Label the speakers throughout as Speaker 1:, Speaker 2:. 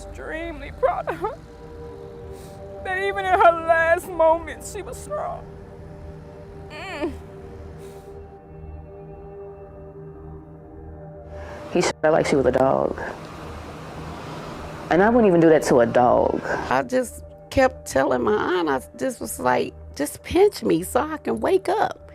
Speaker 1: extremely proud of her. That even in her last moments, she was strong.
Speaker 2: He shot her like she was a dog. And I wouldn't even do that to a dog.
Speaker 3: I just kept telling my aunt, I just was like, just pinch me so I can wake up.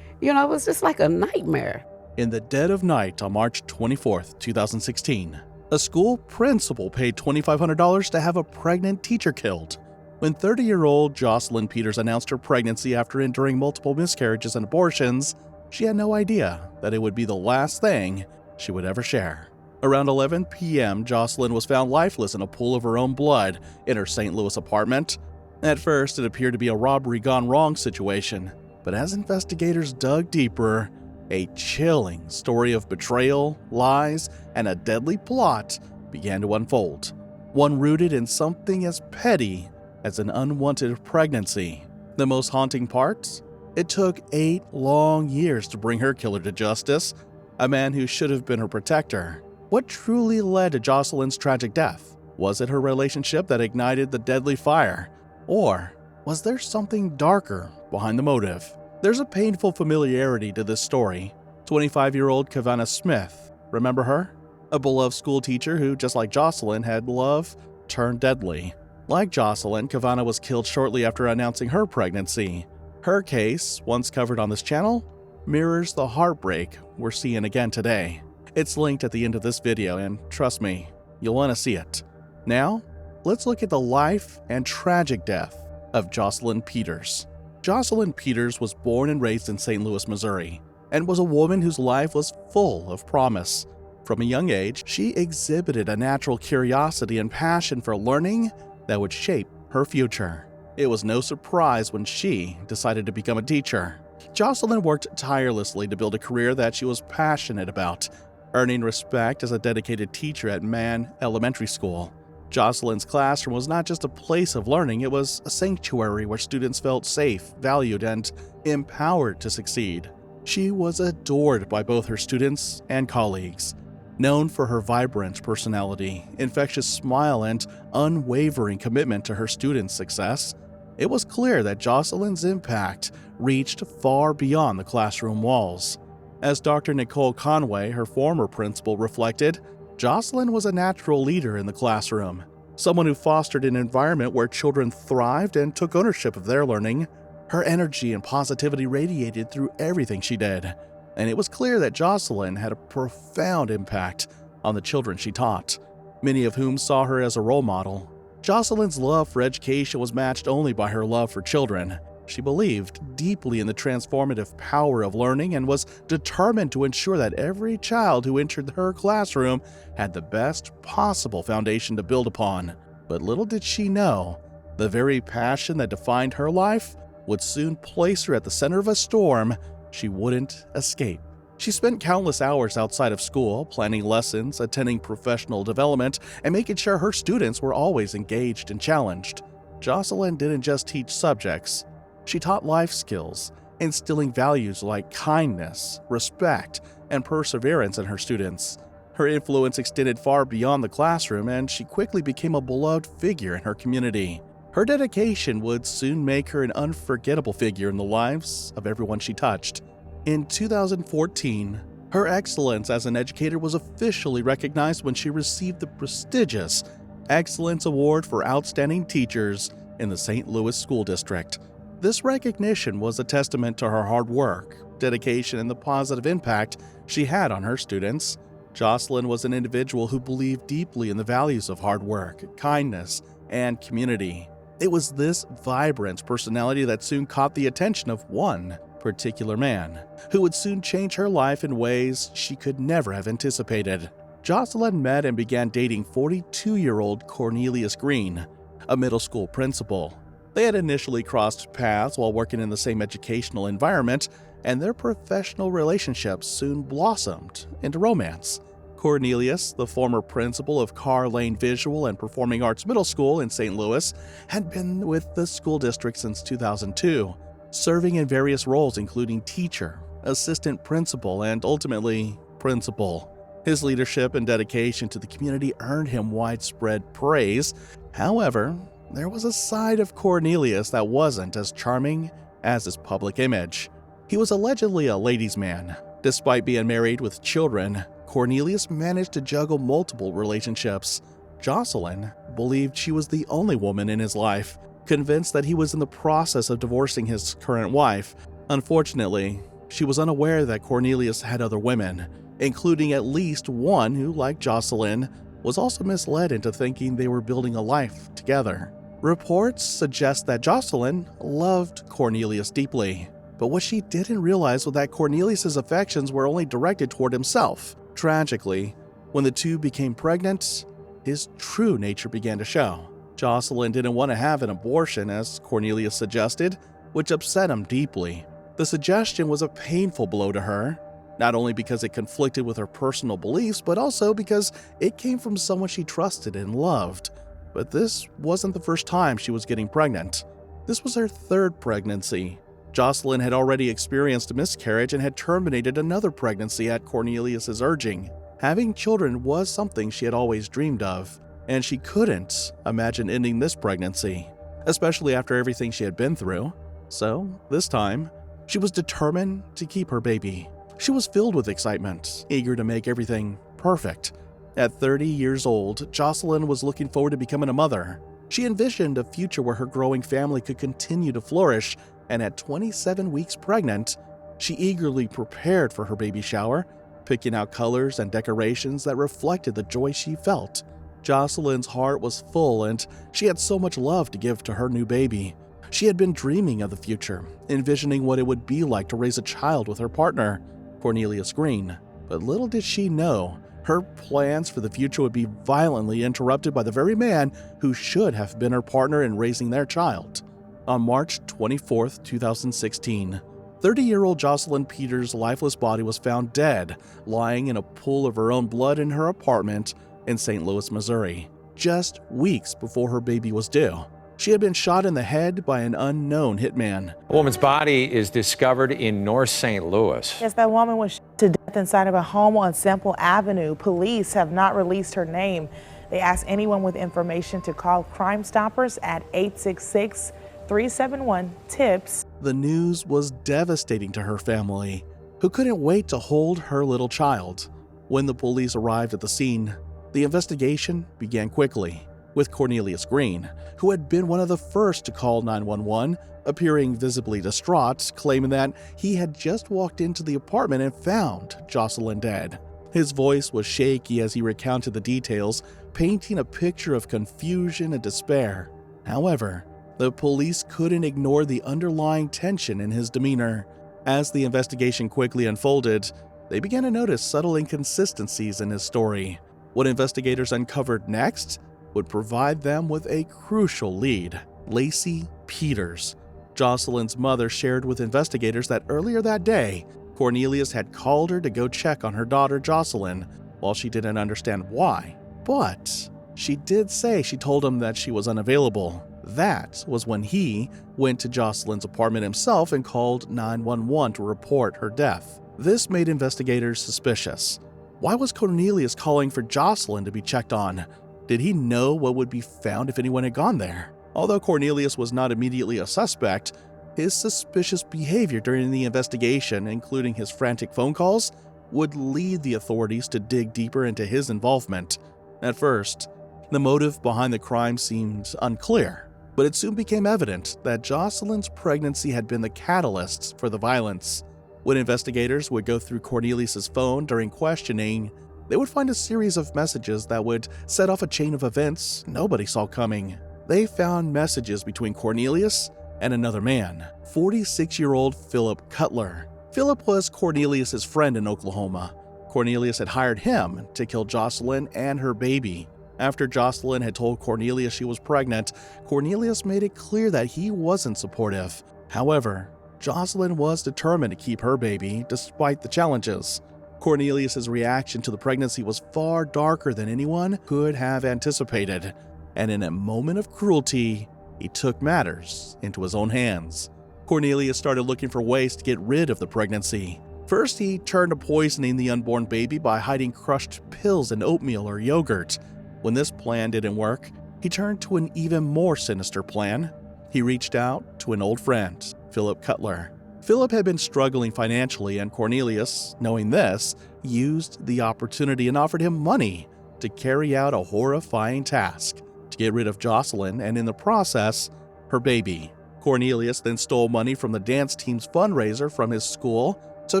Speaker 3: You know, it was just like a nightmare.
Speaker 4: In the dead of night on March 24th, 2016, a school principal paid $2,500 to have a pregnant teacher killed. When 30-year-old Jocelyn Peters announced her pregnancy after enduring multiple miscarriages and abortions, she had no idea that it would be the last thing she would ever share. Around 11 p.m., Jocelyn was found lifeless in a pool of her own blood in her St. Louis apartment. At first, it appeared to be a robbery gone wrong situation, but as investigators dug deeper, a chilling story of betrayal, lies, and a deadly plot began to unfold. One rooted in something as petty as an unwanted pregnancy. The most haunting part? It took 8 long years to bring her killer to justice, a man who should have been her protector. What truly led to Jocelyn's tragic death? Was it her relationship that ignited the deadly fire? Or was there something darker behind the motive? There's a painful familiarity to this story. 25-year-old Kavana Smith, remember her? A beloved school teacher who, just like Jocelyn, had love turned deadly. Like Jocelyn, Kavana was killed shortly after announcing her pregnancy. Her case, once covered on this channel, mirrors the heartbreak we're seeing again today. It's linked at the end of this video, and trust me, you'll want to see it. Now, let's look at the life and tragic death of Jocelyn Peters. Jocelyn Peters was born and raised in St. Louis, Missouri, and was a woman whose life was full of promise. From a young age, she exhibited a natural curiosity and passion for learning that would shape her future. It was no surprise when she decided to become a teacher. Jocelyn worked tirelessly to build a career that she was passionate about, earning respect as a dedicated teacher at Mann Elementary School. Jocelyn's classroom was not just a place of learning, it was a sanctuary where students felt safe, valued, and empowered to succeed. She was adored by both her students and colleagues. Known for her vibrant personality, infectious smile, and unwavering commitment to her students' success, it was clear that Jocelyn's impact reached far beyond the classroom walls. As Dr. Nicole Conway, her former principal, reflected, Jocelyn was a natural leader in the classroom, someone who fostered an environment where children thrived and took ownership of their learning. Her energy and positivity radiated through everything she did, and it was clear that Jocelyn had a profound impact on the children she taught, many of whom saw her as a role model. Jocelyn's love for education was matched only by her love for children. She believed deeply in the transformative power of learning and was determined to ensure that every child who entered her classroom had the best possible foundation to build upon. But little did she know, the very passion that defined her life would soon place her at the center of a storm she wouldn't escape. She spent countless hours outside of school, planning lessons, attending professional development, and making sure her students were always engaged and challenged. Jocelyn didn't just teach subjects. She taught life skills, instilling values like kindness, respect, and perseverance in her students. Her influence extended far beyond the classroom, and she quickly became a beloved figure in her community. Her dedication would soon make her an unforgettable figure in the lives of everyone she touched. In 2014, her excellence as an educator was officially recognized when she received the prestigious Excellence Award for Outstanding Teachers in the St. Louis School District. This recognition was a testament to her hard work, dedication, and the positive impact she had on her students. Jocelyn was an individual who believed deeply in the values of hard work, kindness, and community. It was this vibrant personality that soon caught the attention of one particular man, who would soon change her life in ways she could never have anticipated. Jocelyn met and began dating 42-year-old Cornelius Green, a middle school principal. They had initially crossed paths while working in the same educational environment, and their professional relationship soon blossomed into romance. Cornelius, the former principal of Carr Lane Visual and Performing Arts Middle School in St. Louis, had been with the school district since 2002, serving in various roles including teacher, assistant principal, and ultimately, principal. His leadership and dedication to the community earned him widespread praise. However, there was a side of Cornelius that wasn't as charming as his public image. He was allegedly a ladies' man. Despite being married with children, Cornelius managed to juggle multiple relationships. Jocelyn believed she was the only woman in his life, convinced that he was in the process of divorcing his current wife. Unfortunately, she was unaware that Cornelius had other women, including at least one who, like Jocelyn, was also misled into thinking they were building a life together. Reports suggest that Jocelyn loved Cornelius deeply, but what she didn't realize was that Cornelius's affections were only directed toward himself. Tragically, when the two became pregnant, his true nature began to show. Jocelyn didn't want to have an abortion, as Cornelius suggested, which upset him deeply. The suggestion was a painful blow to her, not only because it conflicted with her personal beliefs, but also because it came from someone she trusted and loved. But this wasn't the first time she was getting pregnant. This was her third pregnancy. Jocelyn had already experienced a miscarriage and had terminated another pregnancy at Cornelius's urging. Having children was something she had always dreamed of, and she couldn't imagine ending this pregnancy, especially after everything she had been through. So, this time, she was determined to keep her baby. She was filled with excitement, eager to make everything perfect. At 30 years old, Jocelyn was looking forward to becoming a mother. She envisioned a future where her growing family could continue to flourish, and at 27 weeks pregnant, she eagerly prepared for her baby shower, picking out colors and decorations that reflected the joy she felt. Jocelyn's heart was full, and she had so much love to give to her new baby. She had been dreaming of the future, envisioning what it would be like to raise a child with her partner, Cornelius Green. But little did she know, her plans for the future would be violently interrupted by the very man who should have been her partner in raising their child. On March 24, 2016, 30-year-old Jocelyn Peters' lifeless body was found dead, lying in a pool of her own blood in her apartment in St. Louis, Missouri, just weeks before her baby was due. She had been shot in the head by an unknown hitman.
Speaker 5: A woman's body is discovered in North St. Louis.
Speaker 6: Yes, that woman was shot to death inside of a home on Semple Avenue. Police have not released her name. They asked anyone with information to call Crime Stoppers at 866-371-TIPS.
Speaker 4: The news was devastating to her family, who couldn't wait to hold her little child. When the police arrived at the scene, the investigation began quickly, with Cornelius Green, who had been one of the first to call 911, appearing visibly distraught, claiming that he had just walked into the apartment and found Jocelyn dead. His voice was shaky as he recounted the details, painting a picture of confusion and despair. However, the police couldn't ignore the underlying tension in his demeanor. As the investigation quickly unfolded, they began to notice subtle inconsistencies in his story. What investigators uncovered next would provide them with a crucial lead. Lacey Peters, Jocelyn's mother, shared with investigators that earlier that day, Cornelius had called her to go check on her daughter Jocelyn. While she didn't understand why, but she did say she told him that she was unavailable. That was when he went to Jocelyn's apartment himself and called 911 to report her death. This made investigators suspicious. Why was Cornelius calling for Jocelyn to be checked on? Did he know what would be found if anyone had gone there? Although Cornelius was not immediately a suspect, his suspicious behavior during the investigation, including his frantic phone calls, would lead the authorities to dig deeper into his involvement. At first, the motive behind the crime seemed unclear, but it soon became evident that Jocelyn's pregnancy had been the catalyst for the violence. When investigators would go through Cornelius's phone during questioning, they would find a series of messages that would set off a chain of events nobody saw coming. They found messages between Cornelius and another man, 46-year-old Philip Cutler. Philip was Cornelius's friend in Oklahoma. Cornelius had hired him to kill Jocelyn and her baby. After Jocelyn had told Cornelius she was pregnant, Cornelius made it clear that he wasn't supportive. However, Jocelyn was determined to keep her baby despite the challenges. Cornelius's reaction to the pregnancy was far darker than anyone could have anticipated, and in a moment of cruelty, he took matters into his own hands. Cornelius started looking for ways to get rid of the pregnancy. First, he turned to poisoning the unborn baby by hiding crushed pills in oatmeal or yogurt. When this plan didn't work, he turned to an even more sinister plan. He reached out to an old friend, Philip Cutler. Philip had been struggling financially, and Cornelius, knowing this, used the opportunity and offered him money to carry out a horrifying task, to get rid of Jocelyn and, in the process, her baby. Cornelius then stole money from the dance team's fundraiser from his school to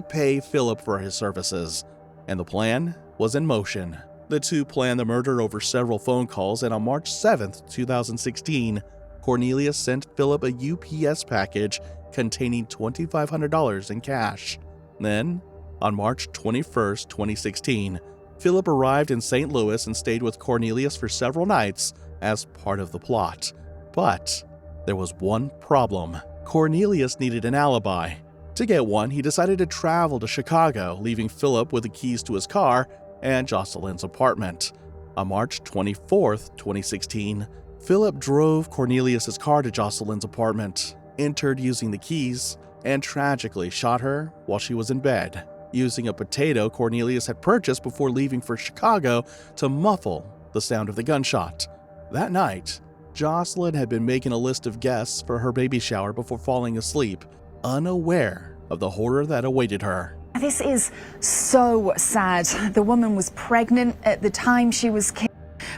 Speaker 4: pay Philip for his services, and the plan was in motion. The two planned the murder over several phone calls, and on March 7, 2016, Cornelius sent Philip a UPS package containing $2,500 in cash. Then, on March 21, 2016, Philip arrived in St. Louis and stayed with Cornelius for several nights as part of the plot. But there was one problem. Cornelius needed an alibi. To get one, he decided to travel to Chicago, leaving Philip with the keys to his car and Jocelyn's apartment. On March 24, 2016, Philip drove Cornelius's car to Jocelyn's apartment, entered using the keys, and tragically shot her while she was in bed, using a potato Cornelius had purchased before leaving for Chicago to muffle the sound of the gunshot. That night, Jocelyn had been making a list of guests for her baby shower before falling asleep, unaware of the horror that awaited her.
Speaker 7: This is so sad. The woman was pregnant at the time she was killed.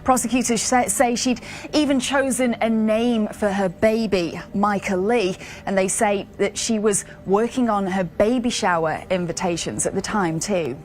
Speaker 7: Prosecutors say she'd even chosen a name for her baby, Micah Lee, and they say that she was working on her baby shower invitations at the time too.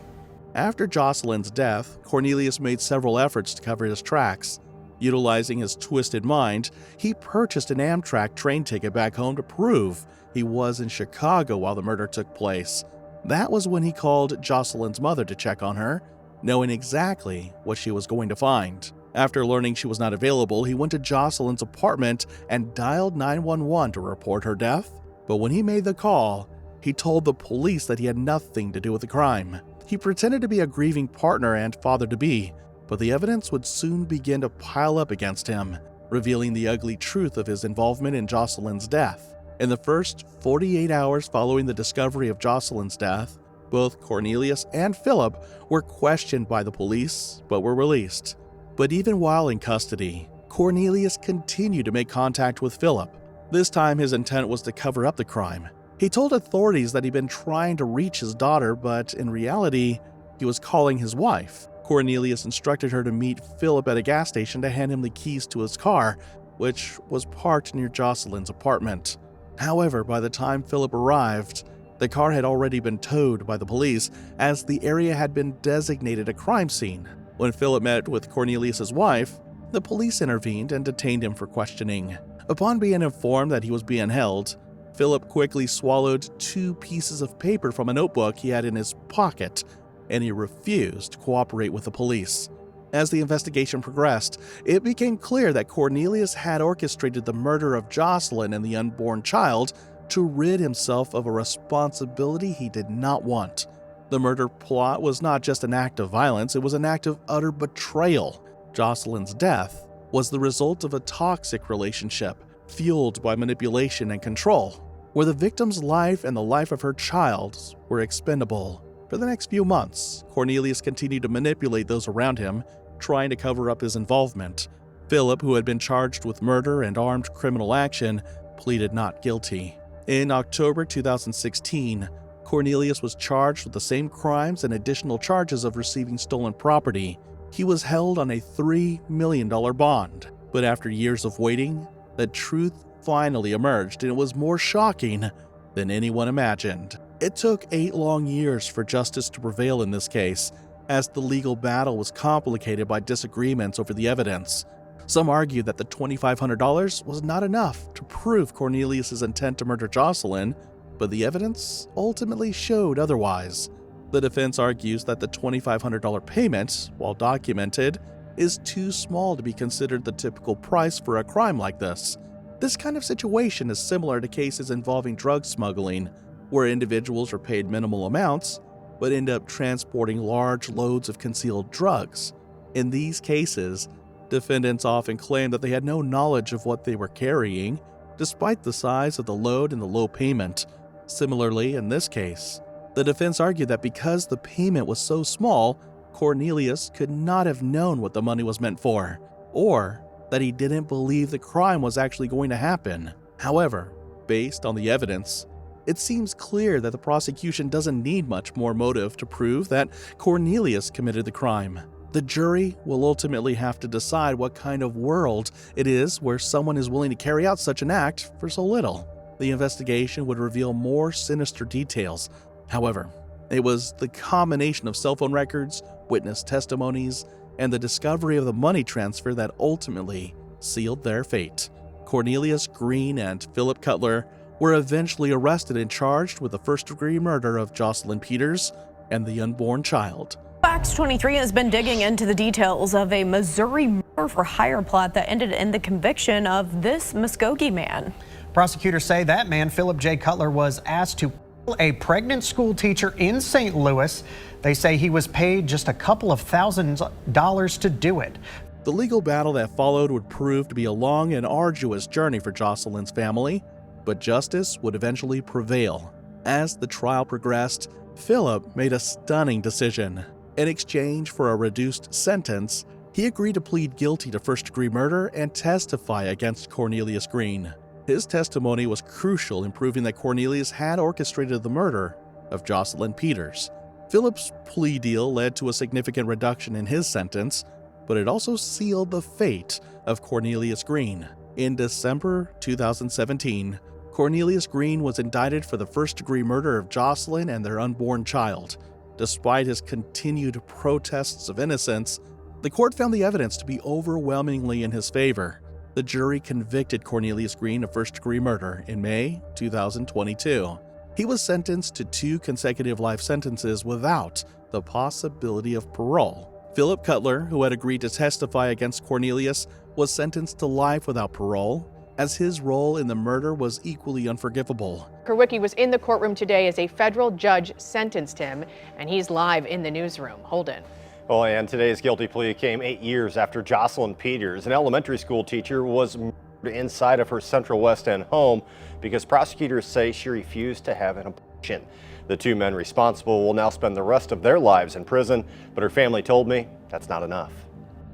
Speaker 4: After Jocelyn's death, Cornelius made several efforts to cover his tracks. Utilizing his twisted mind, he purchased an Amtrak train ticket back home to prove he was in Chicago while the murder took place. That was when he called Jocelyn's mother to check on her, knowing exactly what she was going to find. After learning she was not available, he went to Jocelyn's apartment and dialed 911 to report her death. But when he made the call, he told the police that he had nothing to do with the crime. He pretended to be a grieving partner and father-to-be, but the evidence would soon begin to pile up against him, revealing the ugly truth of his involvement in Jocelyn's death. In the first 48 hours following the discovery of Jocelyn's death, both Cornelius and Philip were questioned by the police, but were released. But even while in custody, Cornelius continued to make contact with Philip. This time his intent was to cover up the crime. He told authorities that he'd been trying to reach his daughter, but in reality, he was calling his wife. Cornelius instructed her to meet Philip at a gas station to hand him the keys to his car, which was parked near Jocelyn's apartment. However, by the time Philip arrived, the car had already been towed by the police, as the area had been designated a crime scene. When Philip met with Cornelius's wife, the police intervened and detained him for questioning. Upon being informed that he was being held, Philip quickly swallowed 2 pieces of paper from a notebook he had in his pocket, and he refused to cooperate with the police. As the investigation progressed, it became clear that Cornelius had orchestrated the murder of Jocelyn and the unborn child to rid himself of a responsibility he did not want. The murder plot was not just an act of violence, it was an act of utter betrayal. Jocelyn's death was the result of a toxic relationship, fueled by manipulation and control, where the victim's life and the life of her child were expendable. For the next few months, Cornelius continued to manipulate those around him, trying to cover up his involvement. Philip, who had been charged with murder and armed criminal action, pleaded not guilty. In October 2016, Cornelius was charged with the same crimes and additional charges of receiving stolen property. He was held on a $3 million bond. But after years of waiting, the truth finally emerged, and it was more shocking than anyone imagined. It took 8 long years for justice to prevail in this case, as the legal battle was complicated by disagreements over the evidence. Some argued that the $2,500 was not enough to prove Cornelius's intent to murder Jocelyn, but the evidence ultimately showed otherwise. The defense argues that the $2,500 payment, while documented, is too small to be considered the typical price for a crime like this. This kind of situation is similar to cases involving drug smuggling, where individuals are paid minimal amounts, but end up transporting large loads of concealed drugs. In these cases, defendants often claim that they had no knowledge of what they were carrying, despite the size of the load and the low payment. Similarly, in this case, The defense argued that because the payment was so small, Cornelius could not have known what the money was meant for, or that he didn't believe the crime was actually going to happen. However, based on the evidence, it seems clear that the prosecution doesn't need much more motive to prove that Cornelius committed the crime. The jury will ultimately have to decide what kind of world it is where someone is willing to carry out such an act for so little. The investigation would reveal more sinister details. However, it was the combination of cell phone records, witness testimonies, and the discovery of the money transfer that ultimately sealed their fate. Cornelius Green and Philip Cutler were eventually arrested and charged with the first-degree murder of Jocelyn Peters and the unborn child.
Speaker 8: Fox 23 has been digging into the details of a Missouri murder-for-hire plot that ended in the conviction of this Muskogee man.
Speaker 9: Prosecutors say that man, Philip J. Cutler, was asked to kill a pregnant school teacher in St. Louis. They say he was paid just a couple of $1,000s to do it.
Speaker 4: The legal battle that followed would prove to be a long and arduous journey for Jocelyn's family, but justice would eventually prevail. As the trial progressed, Philip made a stunning decision. In exchange for a reduced sentence, he agreed to plead guilty to first-degree murder and testify against Cornelius Green. His testimony was crucial in proving that Cornelius had orchestrated the murder of Jocelyn Peters. Philip's plea deal led to a significant reduction in his sentence, but it also sealed the fate of Cornelius Green. In December 2017, Cornelius Green was indicted for the first-degree murder of Jocelyn and their unborn child. Despite his continued protests of innocence, the court found the evidence to be overwhelmingly in his favor. The jury convicted Cornelius Green of first-degree murder in May 2022. He was sentenced to 2 consecutive life sentences without the possibility of parole. Philip Cutler, who had agreed to testify against Cornelius, was sentenced to life without parole, as his role in the murder was equally unforgivable.
Speaker 10: Kerwicki was in the courtroom today as a federal judge sentenced him, and he's live in the newsroom. Holden.
Speaker 11: Oh, and today's guilty plea came 8 years after Jocelyn Peters, an elementary school teacher, was murdered inside of her Central West End home because prosecutors say she refused to have an abortion. The 2 men responsible will now spend the rest of their lives in prison, but her family told me that's not enough.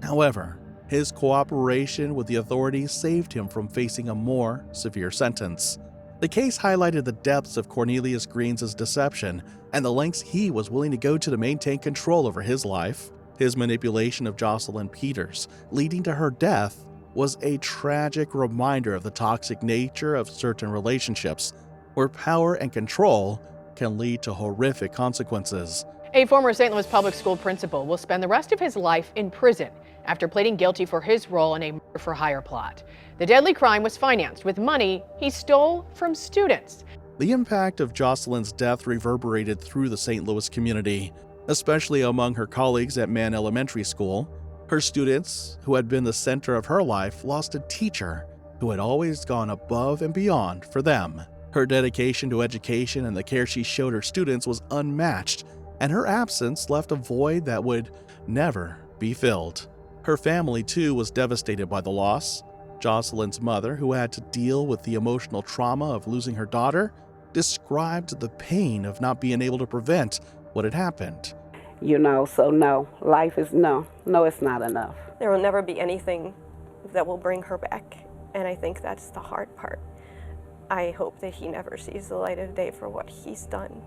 Speaker 4: However, his cooperation with the authorities saved him from facing a more severe sentence. The case highlighted the depths of Cornelius Green's deception and the lengths he was willing to go to maintain control over his life. His manipulation of Jocelyn Peters, leading to her death, was a tragic reminder of the toxic nature of certain relationships, where power and control can lead to horrific consequences.
Speaker 10: A former St. Louis public school principal will spend the rest of his life in prison after pleading guilty for his role in a murder-for-hire plot. The deadly crime was financed with money he stole from students.
Speaker 4: The impact of Jocelyn's death reverberated through the St. Louis community, especially among her colleagues at Mann Elementary School. Her students, who had been the center of her life, lost a teacher who had always gone above and beyond for them. Her dedication to education and the care she showed her students was unmatched, and her absence left a void that would never be filled. Her family, too, was devastated by the loss. Jocelyn's mother, who had to deal with the emotional trauma of losing her daughter, described the pain of not being able to prevent what had happened.
Speaker 3: So no, life is no, it's not enough.
Speaker 12: There will never be anything that will bring her back, and I think that's the hard part. I hope that he never sees the light of day for what he's done.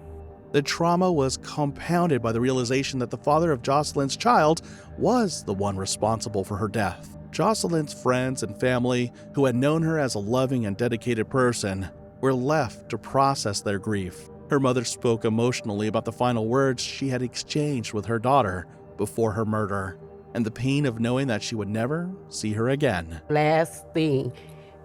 Speaker 4: The trauma was compounded by the realization that the father of Jocelyn's child was the one responsible for her death. Jocelyn's friends and family, who had known her as a loving and dedicated person, were left to process their grief. Her mother spoke emotionally about the final words she had exchanged with her daughter before her murder, and the pain of knowing that she would never see her again.
Speaker 3: Last thing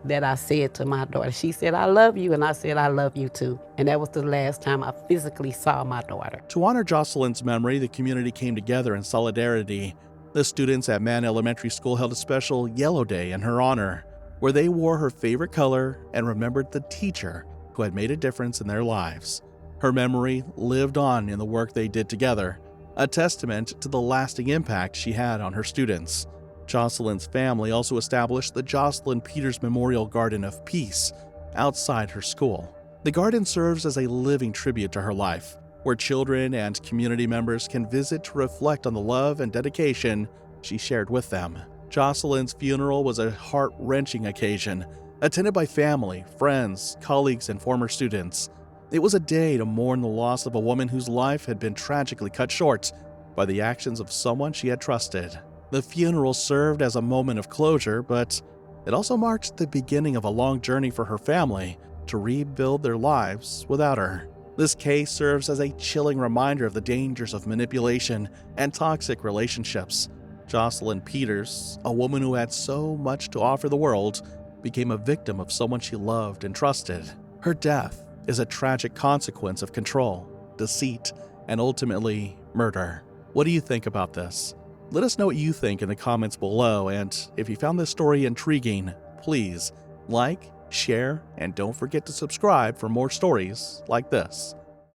Speaker 3: that I said to my daughter, she said, "I love you," and I said, "I love you too." And that was the last time I physically saw my daughter.
Speaker 4: To honor Jocelyn's memory, the community came together in solidarity. The students at Mann Elementary School held a special Yellow Day in her honor, where they wore her favorite color and remembered the teacher who had made a difference in their lives. Her memory lived on in the work they did together, a testament to the lasting impact she had on her students. Jocelyn's family also established the Jocelyn Peters Memorial Garden of Peace outside her school. The garden serves as a living tribute to her life, where children and community members can visit to reflect on the love and dedication she shared with them. Jocelyn's funeral was a heart-wrenching occasion, attended by family, friends, colleagues, and former students. It was a day to mourn the loss of a woman whose life had been tragically cut short by the actions of someone she had trusted. The funeral served as a moment of closure, but it also marked the beginning of a long journey for her family to rebuild their lives without her. This case serves as a chilling reminder of the dangers of manipulation and toxic relationships. Jocelyn Peters, a woman who had so much to offer the world, became a victim of someone she loved and trusted. Her death is a tragic consequence of control, deceit, and ultimately murder. What do you think about this? Let us know what you think in the comments below, and if you found this story intriguing, please like, share, and don't forget to subscribe for more stories like this.